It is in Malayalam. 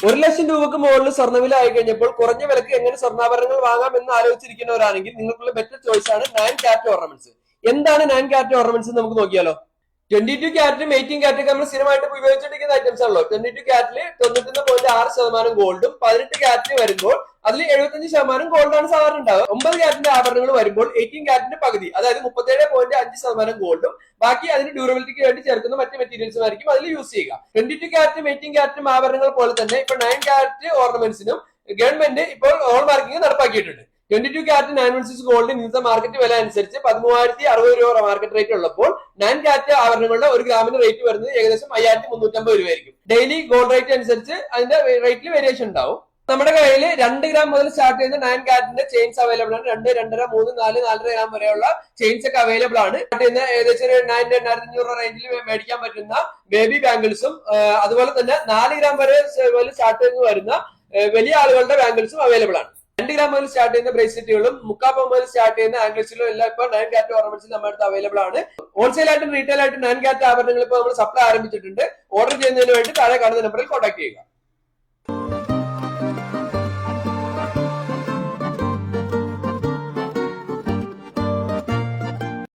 1,00,000 രൂപക്ക് മുകളിൽ സ്വർണ്ണവില ആയി കഴിഞ്ഞപ്പോൾ കുറഞ്ഞ വിലക്ക് എങ്ങനെ സ്വർണ്ണാഭരണങ്ങൾ വാങ്ങാം എന്ന് ആലോചിച്ചിരിക്കുന്നവരാണെങ്കിൽ നിങ്ങൾക്കുള്ള ബെറ്റർ ചോയ്സ് ആണ് 9 ക്യാരറ്റ് ഓർണമെന്റ്സ്. എന്താണ് 9 ക്യാരറ്റ് ഓർണമെന്റ്സ് നമുക്ക് നോക്കിയാലോ. 22 ക്യാരറ്റും 18 ക്യാരറ്റും നമ്മൾ സ്ഥിരമായിട്ട് ഉപയോഗിച്ചുകൊണ്ടിരിക്കുന്ന ഐറ്റംസ് ആണല്ലോ. 22 ക്യാരറ്റിൽ 91.6% ഗോൾഡും 18 ക്യാരറ്റിന് വരുമ്പോൾ അതിൽ 75% ഗോൾഡാണ് സാധാരണ ഉണ്ടാവുക. 9 ക്യാരറ്റിന്റെ ആഭരണങ്ങൾ വരുമ്പോൾ 18 ക്യാരറ്റിന്റെ പകുതി, അതായത് 37.5% ഗോൾഡും ബാക്കി അതിന് ഡ്യൂറബിലിറ്റിക്ക് വേണ്ടി ചേർക്കുന്ന മറ്റ് മെറ്റീരിയൽസും ആയിരിക്കും അതിൽ യൂസ് ചെയ്യുക. 22 ക്യാരറ്റും 18 ക്യാരറ്റും ആഭരണങ്ങൾ പോലെ തന്നെ ഇപ്പൊ 9 ക്യാരറ്റ് ഓർണമെന്റ്സിനും ഗവൺമെന്റ് ഇപ്പോൾ ഹോൾ മാർക്കിംഗ് നടപ്പാക്കിയിട്ടുണ്ട്. 22 ക്യാരറ്റ് 916 ഗോൾഡ് ഇന്നത്തെ മാർക്കറ്റ് വില അനുസരിച്ച് 13,060 രൂപ മാർക്കറ്റ് റേറ്റ് ഉള്ളപ്പോൾ 9 ക്യാരറ്റ് ആഭരണങ്ങളുടെ 1 ഗ്രാമിന് റേറ്റ് വരുന്നത് ഏകദേശം 5,350 രൂപയായിരിക്കും. ഡെയിലി ഗോൾഡ് റേറ്റ് അനുസരിച്ച് അതിന്റെ റേറ്റിൽ വേരിയേഷൻ ഉണ്ടാവും. നമ്മുടെ കയ്യിൽ 2 ഗ്രാം മുതൽ സ്റ്റാർട്ട് ചെയ്യുന്ന 9 ക്യാരറ്റിന്റെ ചെയിൻസ് അവൈലബിൾ ആണ്. 2, 2.5, 3, 4, 4.5 ഗ്രാം വരെയുള്ള ചെയിൻസ് ഒക്കെ അവൈലബിൾ ആണ്. ഏകദേശം 8,500 റേഞ്ചിൽ മേടിക്കാൻ പറ്റുന്ന ബേബി ബാംഗിൾസും അതുപോലെ തന്നെ 4 ഗ്രാം വരെ സ്റ്റാർട്ട് ചെയ്ത് വരുന്ന വലിയ ആളുകളുടെ ബാംഗിൾസും അവൈലബിൾ ആണ്. 2 ഗ്രാം മുതൽ സ്റ്റാർട്ട് ചെയ്യുന്ന ബ്രേസ്ലെറ്റുകളും 3/4 പവൻ മുതൽ സ്റ്റാർട്ട് ചെയ്യുന്ന ആംഗിൾസിലും എല്ലാം ഇപ്പോൾ 9 ക്യാരറ്റ് ഓർണമെന്റ്സ് നമ്മുടെ അടുത്ത് അവൈലബിൾ ആണ്. ഹോൾസെയിൽ ആയിട്ടും റീറ്റെയിൽ ആയിട്ടും 9 ക്യാരറ്റ് ആഭരണങ്ങൾ ഇപ്പോൾ നമ്മൾ സപ്ലൈ ആരംഭിച്ചിട്ടുണ്ട്. ഓർഡർ ചെയ്യുന്നതിന് വേണ്ടി താഴെ കാണുന്ന നമ്പറിൽ കോൺടാക്ട് ചെയ്യുക.